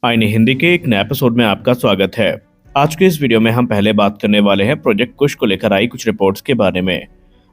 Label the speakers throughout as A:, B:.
A: आईने हिंदी के एक नए एपिसोड में आपका स्वागत है। आज के इस वीडियो में हम पहले बात करने वाले हैं प्रोजेक्ट कुश को लेकर आई कुछ रिपोर्ट्स के बारे में।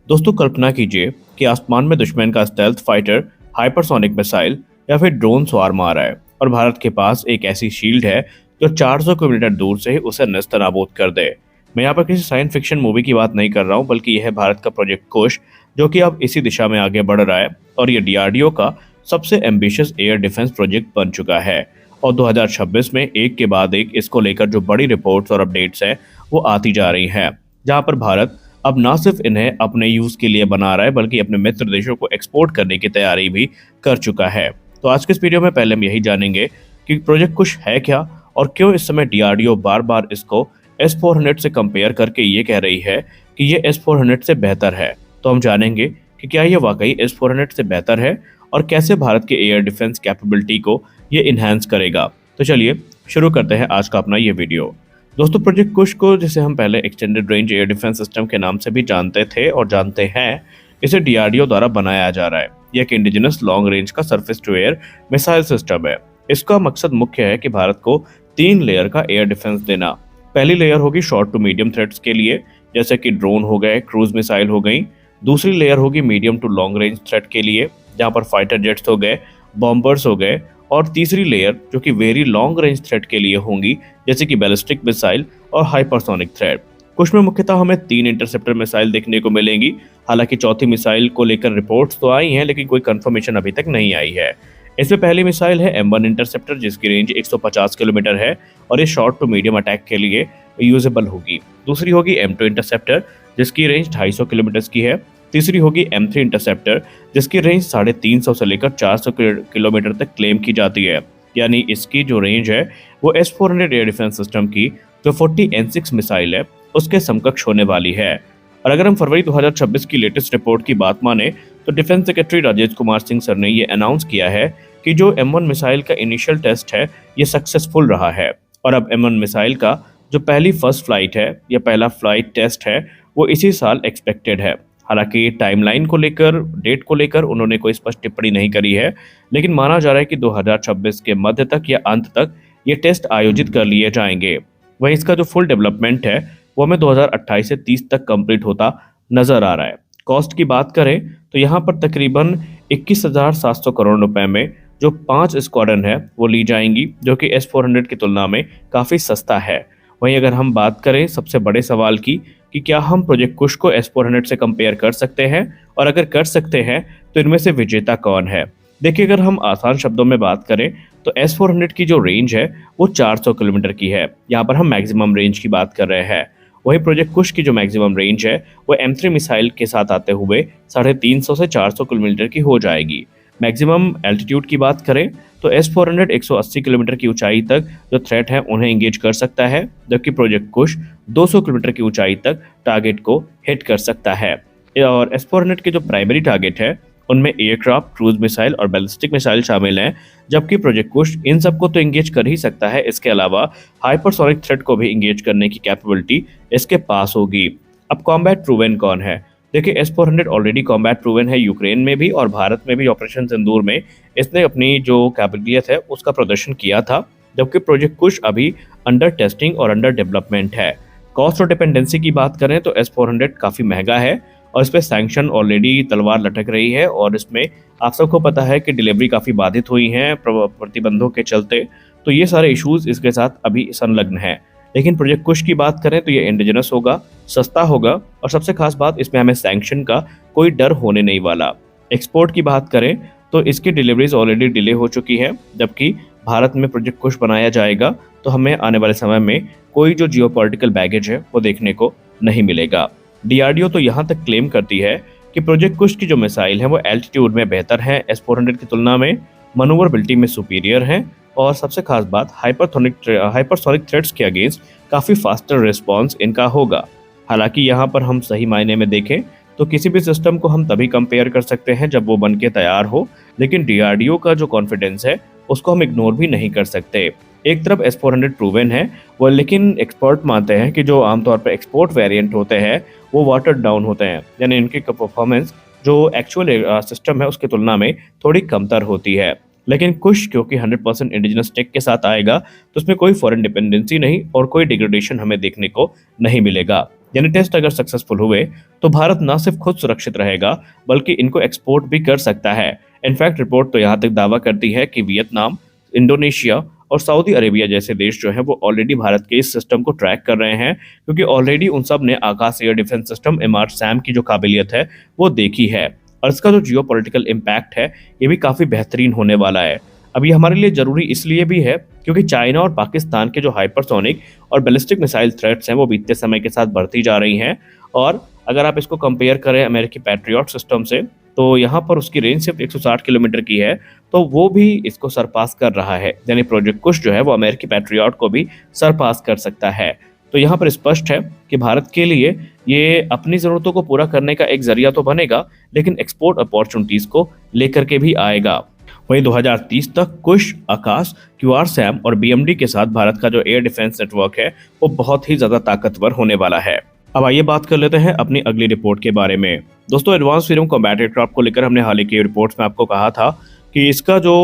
A: दोस्तों, कल्पना कीजिए कि आसमान में दुश्मन का स्टेल्थ फाइटर, हाइपरसोनिक मिसाइल या फिर ड्रोन सवार मार रहा है और भारत के पास एक ऐसी शील्ड है जो 400 किलोमीटर दूर से ही उसे नेस्तनाबूद कर दे। मैं यहाँ पर किसी साइंस फिक्शन मूवी की बात नहीं कर रहा हूँ, बल्कि यह है भारत का प्रोजेक्ट कुश, जो कि अब इसी दिशा में आगे बढ़ रहा है और ये डीआरडीओ का सबसे एम्बिशियस एयर डिफेंस प्रोजेक्ट बन चुका है। और 2026 में एक के बाद एक इसको लेकर जो बड़ी रिपोर्ट्स और अपडेट्स हैं वो आती जा रही हैं, जहां पर भारत अब ना सिर्फ इन्हें अपने यूज के लिए बना रहा है बल्कि अपने मित्र देशों को एक्सपोर्ट करने की तैयारी भी कर चुका है। तो आज के इस वीडियो में पहले हम यही जानेंगे कि प्रोजेक्ट कुश है क्या और क्यों इस समय डीआरडीओ बार बार इसको S-400 से कंपेयर करके ये कह रही है कि ये S-400 से बेहतर है। तो हम जानेंगे कि क्या ये वाकई S-400 से बेहतर है और कैसे भारत के एयर डिफेंस कैपेबिलिटी को ये इन्हांस करेगा। तो चलिए शुरू करते हैं आज का अपना ये वीडियो। दोस्तों, प्रोजेक्ट कुश को, जिसे हम पहले extended range air defence system के नाम से भी जानते थे और जानते हैं, इसे डीआरडीओ द्वारा बनाया जा रहा है। यह एक इंडिजिनस लॉन्ग रेंज का surface to air missile system है। इसका मकसद मुख्य है कि भारत को 3 लेयर का एयर डिफेंस देना। पहली लेयर होगी शॉर्ट टू मीडियम थ्रेट्स के लिए, जैसे कि ड्रोन हो गए, क्रूज मिसाइल हो गई। दूसरी लेयर होगी medium to long range threat के लिए, जहाँ पर फाइटर जेट्स हो गए, बॉम्बर्स हो गए। और तीसरी लेयर जो कि वेरी लॉन्ग रेंज थ्रेट के लिए होंगी, जैसे कि बैलिस्टिक मिसाइल और हाइपरसोनिक थ्रेट। कुछ में मुख्यतः हमें 3 इंटरसेप्टर मिसाइल देखने को मिलेंगी। हालांकि चौथी मिसाइल को लेकर रिपोर्ट्स तो आई हैं, लेकिन कोई कंफर्मेशन अभी तक नहीं आई है। इसमें पहली मिसाइल है M1 इंटरसेप्टर, जिसकी रेंज 150 किलोमीटर है और ये शॉर्ट टू मीडियम अटैक के लिए यूजेबल होगी। दूसरी होगी M2 इंटरसेप्टर, जिसकी रेंज 250 किलोमीटर की है। तीसरी होगी M3 इंटरसेप्टर, जिसकी रेंज 350 से लेकर 400 किलोमीटर तक क्लेम की जाती है। यानी इसकी जो रेंज है वो S-400 एयर डिफेंस सिस्टम की जो 40 N6 मिसाइल है उसके समकक्ष होने वाली है। और अगर हम फरवरी 2026 की लेटेस्ट रिपोर्ट की बात माने तो defence secretary Rajesh Kumar Singh sir ने ये अनाउंस किया है कि जो M1 मिसाइल का इनिशियल टेस्ट है ये सक्सेसफुल रहा है और अब M1 मिसाइल का जो पहली फर्स्ट फ्लाइट है या पहला फ्लाइट टेस्ट है वो इसी साल एक्सपेक्टेड है। हालांकि टाइमलाइन को लेकर, डेट को लेकर उन्होंने कोई स्पष्ट टिप्पणी नहीं करी है, लेकिन माना जा रहा है कि 2026 के मध्य तक या अंत तक ये टेस्ट आयोजित कर लिए जाएंगे। वहीं इसका जो फुल डेवलपमेंट है वो हमें 2028 से 30 तक कंप्लीट होता नजर आ रहा है। कॉस्ट की बात करें तो यहाँ पर तकरीबन 21,700 करोड़ रुपए में जो 5 स्क्वाड्रन है वो ली जाएंगी, जो कि S-400 की तुलना में काफ़ी सस्ता है। वहीं अगर हम बात करें सबसे बड़े सवाल की कि क्या हम प्रोजेक्ट कुश को S-400 से कंपेयर कर सकते हैं और अगर कर सकते हैं तो इनमें से विजेता कौन है। देखिए, अगर हम आसान शब्दों में बात करें तो S-400 की जो रेंज है वो 400 किलोमीटर की है। यहाँ पर हम मैक्सिमम रेंज की बात कर रहे हैं। वहीं प्रोजेक्ट कुश की जो मैक्सिमम रेंज है वो M3 मिसाइल के साथ आते हुए 350 से 400 किलोमीटर की हो जाएगी। मैक्सिमम एल्टीट्यूड की बात करें तो S-400 180 किलोमीटर की ऊंचाई तक जो थ्रेट है उन्हें इंगेज कर सकता है, जबकि प्रोजेक्ट कुश 200 किलोमीटर की ऊंचाई तक टारगेट को हिट कर सकता है। और S-400 के जो प्राइमरी टारगेट है उनमें एयरक्राफ्ट, क्रूज मिसाइल और बैलिस्टिक मिसाइल शामिल हैं, जबकि प्रोजेक्ट कुश इन सबको तो इंगेज कर ही सकता है, इसके अलावा हाइपरसोनिक थ्रेट को भी इंगेज करने की कैपेबिलिटी इसके पास होगी। अब कॉम्बैट प्रूवन कौन है? देखिए, S-400 ऑलरेडी कॉम्बैट प्रूवन है यूक्रेन में भी और भारत में भी। ऑपरेशन सिंदूर में इसने अपनी जो कैपेबिलियत है उसका प्रदर्शन किया था, जबकि प्रोजेक्ट कुश अभी अंडर टेस्टिंग और अंडर डेवलपमेंट है। कॉस्ट और डिपेंडेंसी की बात करें तो S-400 काफ़ी महंगा है और इस पर सैंक्शन ऑलरेडी तलवार लटक रही है और इसमें आप सबको पता है कि डिलीवरी काफ़ी बाधित हुई हैं प्रतिबंधों के चलते। तो ये सारे इश्यूज इसके साथ अभी संलग्न हैं। लेकिन प्रोजेक्ट कुश की बात करें तो ये इंडिजिनस होगा, सस्ता होगा और सबसे खास बात इसमें हमें सैंक्शन का कोई डर होने नहीं वाला। एक्सपोर्ट की बात करें तो इसकी डिलीवरीज ऑलरेडी डिले हो चुकी है, जबकि भारत में प्रोजेक्ट कुश बनाया जाएगा तो हमें आने वाले समय में कोई जो जियोपॉलिटिकल बैगेज है वो देखने को नहीं मिलेगा। डीआरडीओ तो यहाँ तक क्लेम करती है कि प्रोजेक्ट कुश की जो मिसाइल है वो एल्टीट्यूड में बेहतर है S-400 की तुलना में, मनूवरबिलिटी में सुपीरियर है और सबसे खास बात हाइपरसोनिक थ्रेट्स के अगेंस्ट काफ़ी फास्टर रिस्पॉन्स इनका होगा। हालांकि यहाँ पर हम सही मायने में देखें तो किसी भी सिस्टम को हम तभी कंपेयर कर सकते हैं जब वो बन के तैयार हो, लेकिन डीआरडीओ का जो कॉन्फिडेंस है उसको हम इग्नोर भी नहीं कर सकते। एक तरफ S-400 प्रूवन है वो, लेकिन एक्सपर्ट मानते हैं कि जो आमतौर पर एक्सपोर्ट वेरिएंट होते हैं वो वाटर डाउन होते हैं, यानी इनकी परफॉर्मेंस जो एक्चुअल सिस्टम है उसकी तुलना में थोड़ी कमतर होती है। लेकिन कुछ क्योंकि 100% इंडिजिनस टेक के साथ आएगा तो उसमें कोई फॉरेन डिपेंडेंसी नहीं और कोई डिग्रेडेशन हमें देखने को नहीं मिलेगा। यानी टेस्ट अगर सक्सेसफुल हुए तो भारत न सिर्फ खुद सुरक्षित रहेगा बल्कि इनको एक्सपोर्ट भी कर सकता है। इनफैक्ट रिपोर्ट तो यहाँ तक दावा करती है कि वियतनाम, इंडोनेशिया और सऊदी अरेबिया जैसे देश जो हैं वो ऑलरेडी भारत के इस सिस्टम को ट्रैक कर रहे हैं, क्योंकि ऑलरेडी उन सब ने Akash air defence system MR SAM की जो काबिलियत है वो देखी है। और इसका जो जियो पॉलिटिकल इम्पैक्ट है ये भी काफ़ी बेहतरीन होने वाला है। अब ये हमारे लिए ज़रूरी इसलिए भी है क्योंकि चाइना और पाकिस्तान के जो हाइपरसोनिक और बैलिस्टिक मिसाइल थ्रेट्स हैं वो बीतते समय के साथ बढ़ती जा रही हैं। और अगर आप इसको कंपेयर करें अमेरिकी पैट्रियट सिस्टम से तो यहाँ पर उसकी रेंज सिर्फ 160 किलोमीटर की है, तो वो भी इसको सरपास कर रहा है। यानी प्रोजेक्ट कुश जो है वो अमेरिकी पैट्रियट को भी सरपास कर सकता है। तो यहाँ पर स्पष्ट है कि भारत के लिए ये अपनी ज़रूरतों को पूरा करने का एक जरिया तो बनेगा, लेकिन एक्सपोर्ट अपॉर्चुनिटीज़ को लेकर के भी आएगा। वहीं 2030 तक कुश, आकाश, क्यूआर सैम और बीएमडी के साथ भारत का जो एयर डिफेंस नेटवर्क है वो बहुत ही ज़्यादा ताकतवर होने वाला है। अब आइए बात कर लेते हैं अपनी अगली रिपोर्ट के बारे में। दोस्तों, एडवांस फ्रीडम कॉम्बैट एयरक्राफ्ट को लेकर हमने हाल ही की रिपोर्ट्स में आपको कहा था कि इसका जो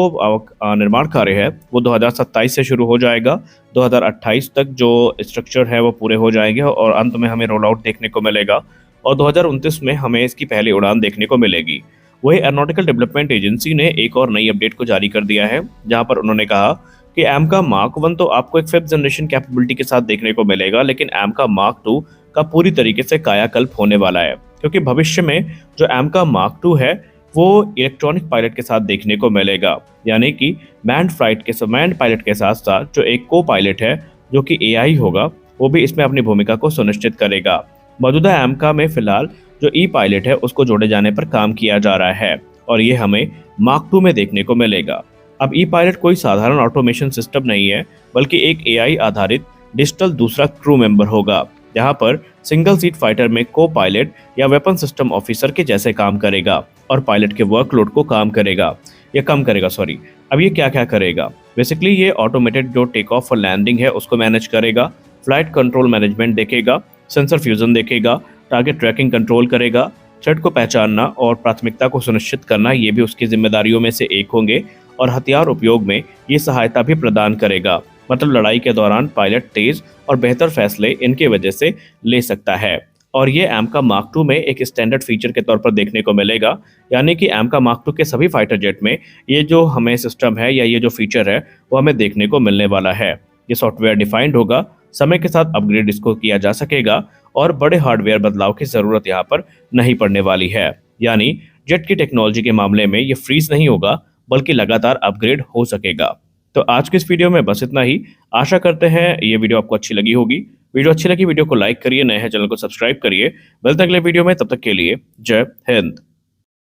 A: निर्माण कार्य है वो 2027 से शुरू हो जाएगा। 2028 तक जो स्ट्रक्चर है वो पूरे हो जाएंगे और अंत में हमें रोल आउट देखने को मिलेगा और 2029 में हमें इसकी पहली उड़ान देखने को मिलेगी। वही एरोनॉटिकल डेवलपमेंट एजेंसी ने एक और नई अपडेट को जारी कर दिया है, जहां पर उन्होंने कहा कि एमका मार्क 1 तो आपको एक 5th जनरेशन कैपेबिलिटी के साथ देखने को मिलेगा, लेकिन एमका मार्क 2 का पूरी तरीके से कायाकल्प होने वाला है, क्योंकि भविष्य में जो एमका मार्क 2 है वो इलेक्ट्रॉनिक पायलट के साथ देखने को मिलेगा। यानी कि मैंड पायलट के साथ साथ जो एक को पायलट है जो कि एआई होगा वो भी इसमें अपनी भूमिका को सुनिश्चित करेगा। मौजूदा एमका में फिलहाल जो ई पायलट है उसको जोड़े जाने पर काम किया जा रहा है और ये हमें मार्क 2 में देखने को मिलेगा। अब ई पायलट कोई साधारण ऑटोमेशन सिस्टम नहीं है, बल्कि एक एआई आधारित डिजिटल दूसरा क्रू मेंबर होगा, जहां पर सिंगल सीट फाइटर में को पायलट या वेपन सिस्टम ऑफिसर के जैसे काम करेगा और पायलट के वर्कलोड को कम करेगा। अब ये क्या क्या करेगा? बेसिकली ये ऑटोमेटेड जो टेक ऑफ और लैंडिंग है उसको मैनेज करेगा, फ्लाइट कंट्रोल मैनेजमेंट देखेगा, सेंसर फ्यूजन देखेगा, टारगेट ट्रैकिंग कंट्रोल करेगा, थ्रेट को पहचानना और प्राथमिकता को सुनिश्चित करना ये भी उसकी जिम्मेदारियों में से एक होंगे और हथियार उपयोग में ये सहायता भी प्रदान करेगा। मतलब लड़ाई के दौरान पायलट तेज और बेहतर फैसले इनके वजह से ले सकता है। और ये एमका मार्क 2 में एक स्टैंडर्ड फीचर के तौर पर देखने को मिलेगा। यानी कि एमका मार्क 2 के सभी फाइटर जेट में ये जो हमें सिस्टम है या ये जो फीचर है वो हमें देखने को मिलने वाला है। ये सॉफ्टवेयर डिफाइंड होगा, समय के साथ अपग्रेड इसको किया जा सकेगा और बड़े हार्डवेयर बदलाव की ज़रूरत यहाँ पर नहीं पड़ने वाली है। यानी जेट की टेक्नोलॉजी के मामले में ये फ्रीज नहीं होगा, बल्कि लगातार अपग्रेड हो सकेगा। तो आज के इस वीडियो में बस इतना ही। आशा करते हैं ये वीडियो आपको अच्छी लगी होगी। वीडियो अच्छी लगी वीडियो को लाइक करिए, नए हैं चैनल को सब्सक्राइब करिए। मिलते हैं अगले वीडियो में, तब तक के लिए जय हिंद।